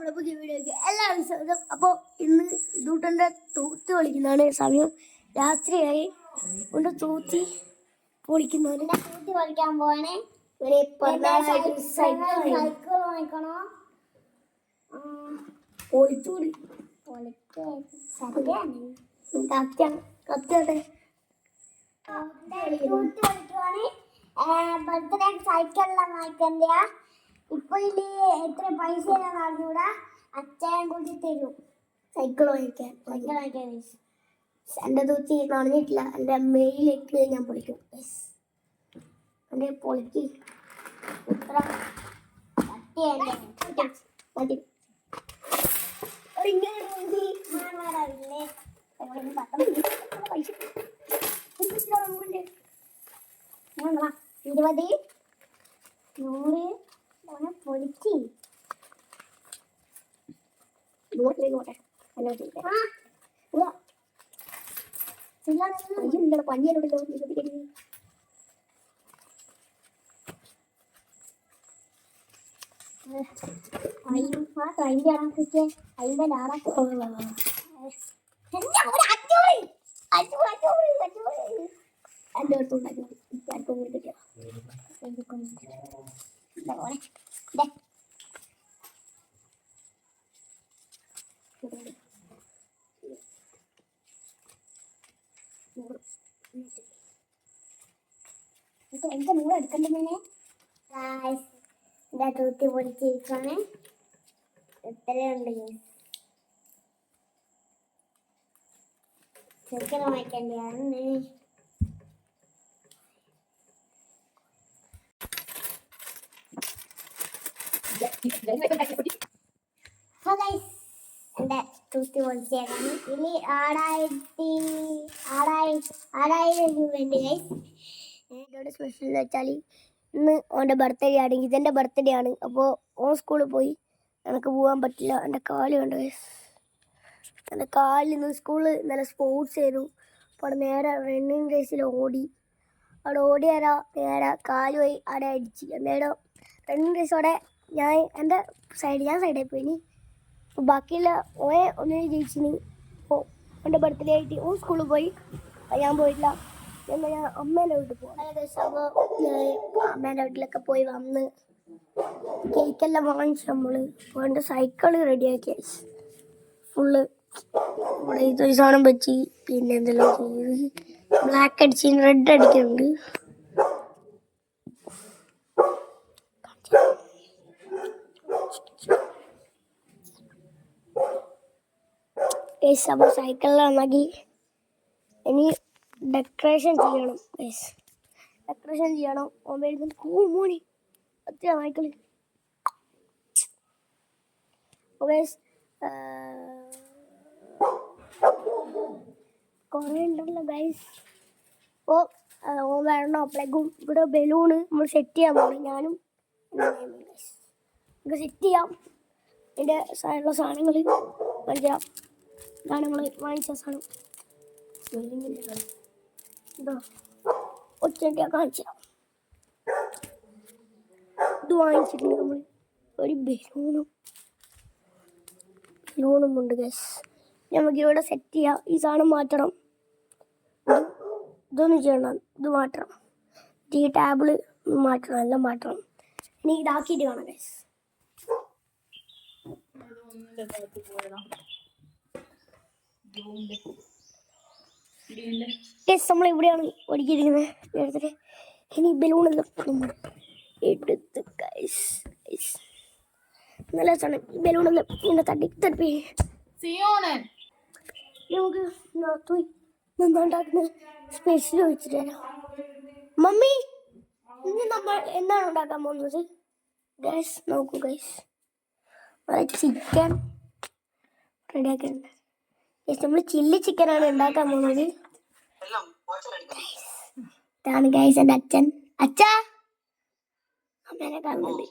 നമ്മുടെ പുതിയ വീഡിയോയ്ക്ക് എല്ലാവരും സ്വാഗതം. അപ്പോൾ ഇന്ന് ഇതൂട്ടൻ്റെ തൂത്ത് കളിക്കുന്നതാണ്. സമയം രാത്രിയായി കൊണ്ട് തൂത്തി പൊളിക്കുന്നതാണ്. തൂത്തി കളിക്കാൻ പോവാണ്. സൈക്കിൾ വാങ്ങിക്കണോ? പൊളിച്ചൂടി കത്തിയാട്ടെ. ബർത്ത്ഡേ സൈക്കിളെല്ലാം വാങ്ങിക്കണ്ട. ഇപ്പൊ ഇതില് എത്ര പൈസ അറിഞ്ഞൂടാ. അച്ഛൻ കൂടി തരും സൈക്കിൾ വാങ്ങിക്കാൻ. എൻ്റെ തൂത്തി നടന്നിട്ടില്ല. എൻ്റെ മെയിലേക്ക് ഞാൻ പൊളിക്കും. എൻ്റെ പൊളിക്ക് ഇത്ര മതി. ഇരുപത് 100 പൊളിച്ച് പഞ്ഞിയല്ലോ. അതിന്റെ ആണൊക്കെ അതിന്റെ എൻ്റെ അടുത്തുണ്ടാക്കി എനിക്ക് നൂറ് എടുക്കണ്ടേ. ഇതാ തൂത്തി പൊടിച്ചിരിക്കാണ്. എത്രയുണ്ട് സൈക്കിൾ വാങ്ങിക്കേണ്ടതാണ്. എന്റെ തൂത്തി പൊളിച്ചേക്കാണ്. ഇനി 6000 രൂപയുണ്ട് ഗൈസ്. എന്നോട് സ്പെഷ്യൽ എന്ന് വെച്ചാൽ ഇന്ന് ഓൻ്റെ ബർത്ത്ഡേ ആണ്. ഇതെൻ്റെ ബർത്ത്ഡേ ആണ്. അപ്പോൾ ഓൻ സ്കൂളിൽ പോയി. എനിക്ക് പോകാൻ പറ്റില്ല. എൻ്റെ കാല് കണ്ടു ഗൈസ്. എൻ്റെ കാലിൽ നിന്ന് സ്കൂളിൽ നല്ല സ്പോർട്സ് ചെയ്തു. അപ്പോൾ അവിടെ നേരെ റണ്ണിങ് റേസിൽ ഓടി. അവിടെ ഓടിയാരാ നേരെ കാല് പോയി അവിടെ അടിച്ച്. അന്നേരം റണ്ണിങ് റേസോടെ ഞാൻ സൈഡിൽ പോയിനി. അപ്പോൾ ബാക്കിയുള്ള ഒന്നിനും ജയിച്ചിന്. അപ്പോൾ എൻ്റെ ബർത്ത്ഡേ ആയിട്ട് ഓൻ സ്കൂളിൽ പോയി. ഞാൻ പോയിട്ടില്ല. എന്നാൽ ഞാൻ അമ്മേൻ്റെ വീട്ടിൽ പോകും. അപ്പോൾ ഞാൻ അമ്മേൻ്റെ വീട്ടിലൊക്കെ പോയി വന്ന് കേക്കെല്ലാം വാങ്ങിച്ചു. നമ്മൾ അപ്പോൾ എൻ്റെ സൈക്കിള് റെഡിയാക്കി ഫുള്ള് ഇവിടെ ഇതൊരു സാധനം വെച്ച് പിന്നെ എന്തെല്ലാം ചെയ്ത് ബ്ലാക്ക് അടിച്ച് റെഡ് അടിക്കുന്നുണ്ട്. അപ്പോൾ സൈക്കിളിൽ നന്നാക്കി ഇനി ഡെക്കറേഷൻ ചെയ്യണം. ഡെക്കറേഷൻ ചെയ്യണം. മോണി ഒത്തിരി സൈക്കിള് കുറേ ഉണ്ടല്ലോ ഗൈസ്. അപ്പോൾ ഓൻ വരണം. അപ്പോഴേക്കും ഇവിടെ ബലൂണ് നമ്മൾ സെറ്റ് ചെയ്യാൻ പോകണം. ഞാനും നമുക്ക് സെറ്റ് ചെയ്യാം. അതിൻ്റെ ഉള്ള സാധനങ്ങൾ കാണിക്കാം. ഇതാണ് നമ്മൾ വാങ്ങിച്ച സാധനം. ഇതോ ഒറ്റയ്ക്കാ കാണിച്ചാം. ഇത് വാങ്ങിച്ചിട്ടുണ്ട് നമ്മൾ. ഒരു ബലൂണും ഉണ്ട് ഗൈസ്. നമുക്ക് ഇവിടെ സെറ്റ് ചെയ്യാം. ഈ സാധനം മാറ്റണം. ഇതൊന്നും ചെയ്യണം. ഇത് മാറ്റണം. ഈ ടാബിള് മാറ്റണം. എല്ലാം മാറ്റണം. ഇനി ഇതാക്കിയിട്ട് കാണാം ഗൈസ്. നമ്മൾ ഇവിടെയാണ് ഒരുക്കിയിരിക്കുന്നത്. ഇനി ബലൂണെല്ലാം നമ്മൾ എടുത്ത് ഗൈസ് നല്ല സാധനം. ഈ ബലൂണെല്ലാം ഇങ്ങനെ തട്ടി നമുക്ക് ഉണ്ടാക്കുന്ന സ്പെഷ്യൽ വെച്ചിട്ട് തരാം. മമ്മി ഇനി നമ്മൾ എന്താണ് ഉണ്ടാക്കാൻ പോകുന്നത് ഗൈസ്? നോക്കൂ ഗൈസ്, ചിക്കൻ റെഡിയാക്കുന്നുണ്ട്. നമ്മൾ ചില്ലി ചിക്കനാണ് ഉണ്ടാക്കാൻ പോകുന്നത്. ഇതാണ് ഗൈസ് എൻ്റെ അച്ഛൻ. അച്ഛാ അമ്മേനെ കാണുന്നുണ്ട്.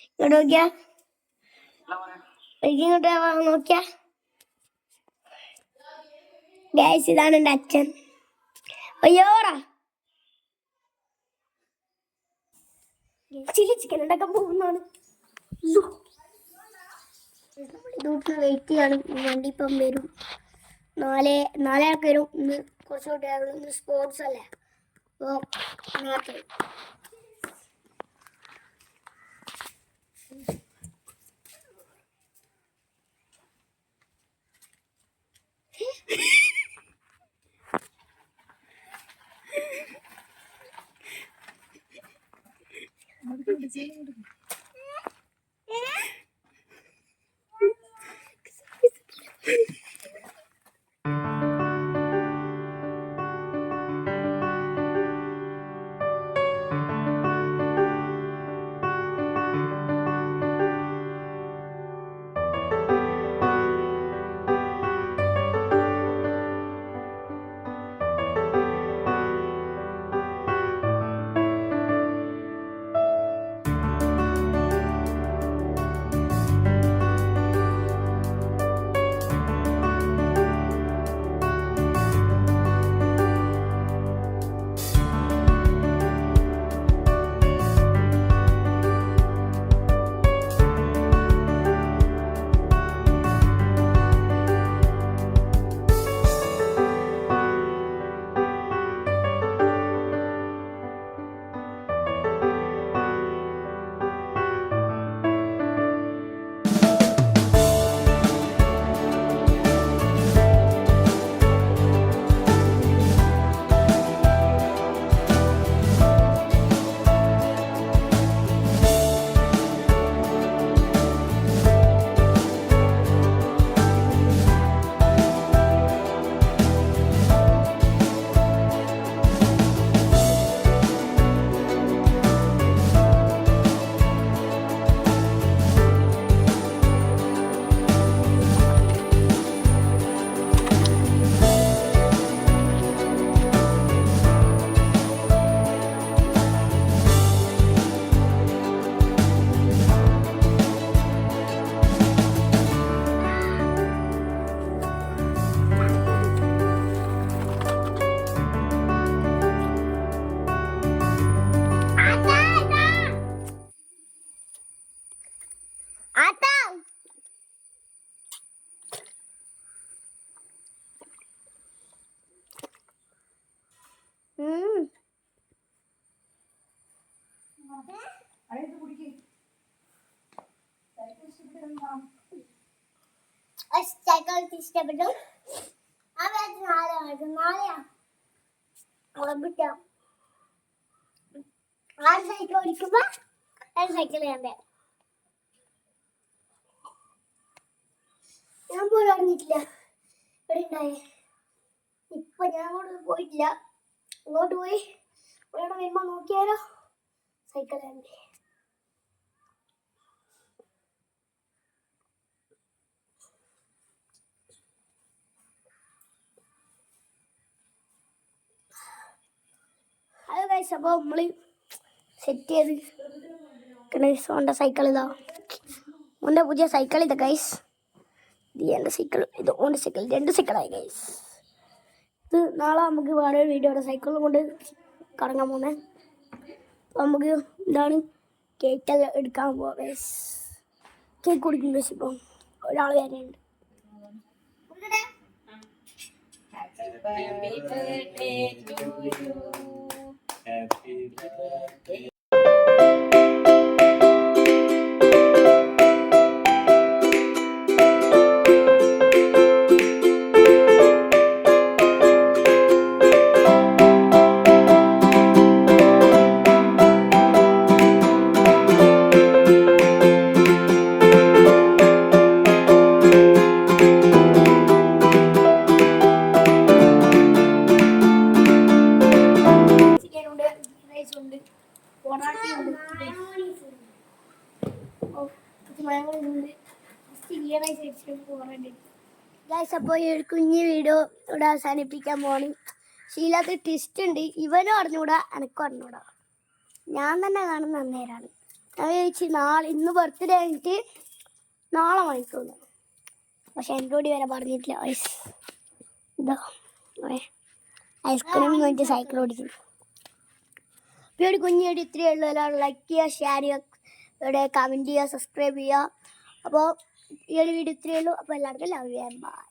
ഇങ്ങോട്ട് നോക്കിയാ, ഇങ്ങോട്ട് നോക്കിയാ ഗൈസ്, ഇതാണ് എൻ്റെ അച്ഛൻ. അയ്യോടാ ചില്ലി ചിക്കൻ ഉണ്ടാക്കാൻ പോകുന്നതാണ്. ഇതോട്ട് വെയിറ്റ് ചെയ്യണം. വണ്ടി ഇപ്പം വരും. 4:30 വരും. ഇന്ന് കുറച്ചുകൂടി ഇന്ന് സ്പോർട്സ് അല്ലേ, അപ്പോൾ നേരത്തെ വരും. സൈക്കിൾ ഇഷ്ടപ്പെട്ടു. നാളെയാ ഉറപ്പിക്കാം. ആ സൈക്കിൾ ഓടിക്കുമ്പോ സൈക്കിൾ വേണ്ടേ? ഞാൻ പോലും അറിഞ്ഞിട്ടില്ല ഇവിടെ ഉണ്ടായേ. ഇപ്പൊ ഞാൻ അങ്ങോട്ട് പോയിട്ടില്ല. അങ്ങോട്ട് പോയി ഇവിടെ വരുമ്പോ നോക്കിയാലോ സൈക്കിൾ വേണ്ടേ. ഹലോ ഗൈസ്, അപ്പോൾ നമ്മൾ സെറ്റ് ചെയ്ത് ഗൈസ് ഓൻ്റെ സൈക്കിൾ ഇതാ. ഓൻ്റെ പുതിയ സൈക്കിൾ ഇതാ ഗൈസ്. ഇത് എൻ്റെ സൈക്കിൾ, ഇത് ഓൻ്റെ സൈക്കിൾ. 2 സൈക്കിളായി ഗൈസ്. ഇത് നാളെ നമുക്ക് വേറെ വീഡിയോയുടെ സൈക്കിളും കൊണ്ട് കറങ്ങാൻ പോകുന്നത്. അപ്പോൾ നമുക്ക് എന്താണ് കേക്കെല്ലാം എടുക്കാൻ പോവാം ഗൈസ്. കേക്ക് കുടിക്കും ഗൈസ്. ഇപ്പം ഒരാൾ വരെയുണ്ട്. Happy birthday to you. Happy birthday. അപ്പോൾ ഈ ഒരു കുഞ്ഞു വീഡിയോ ഇവിടെ അവസാനിപ്പിക്കാൻ പോവാണ്. ശീലത്ത് ട്വിസ്റ്റ് ഉണ്ട്. ഇവനും അറിഞ്ഞൂടാ, എനക്കും അറിഞ്ഞൂടാ. ഞാൻ തന്നെ കാണുന്ന അന്നേരമാണ്. ഞാൻ ചോദിച്ചു ഇന്ന് ബർത്ത്ഡേ കഴിഞ്ഞിട്ട് നാളെ വാങ്ങിക്കുന്നു. പക്ഷെ എന്നോട് വരെ പറഞ്ഞിട്ടില്ല. ഇതാ ഐസ്ക്രീം കഴിഞ്ഞിട്ട് സൈക്കിൾ ഓടിക്കുന്നു. ഇപ്പോൾ ഒരു കുഞ്ഞു വീഡിയോ ഇത്രയേ ഉള്ളൂ. എല്ലാവരും ലൈക്ക് ചെയ്യുക, ഷെയർ ചെയ്യുക, ഇവിടെ കമൻറ്റ് ചെയ്യുക, സബ്സ്ക്രൈബ് ചെയ്യുക. അപ്പോൾ ഈ ഒരു വീഡിയോ ഇത്രയേ ഉള്ളൂ. അപ്പോൾ എല്ലാവർക്കും ലവ് യു ആൻഡ് ബൈ.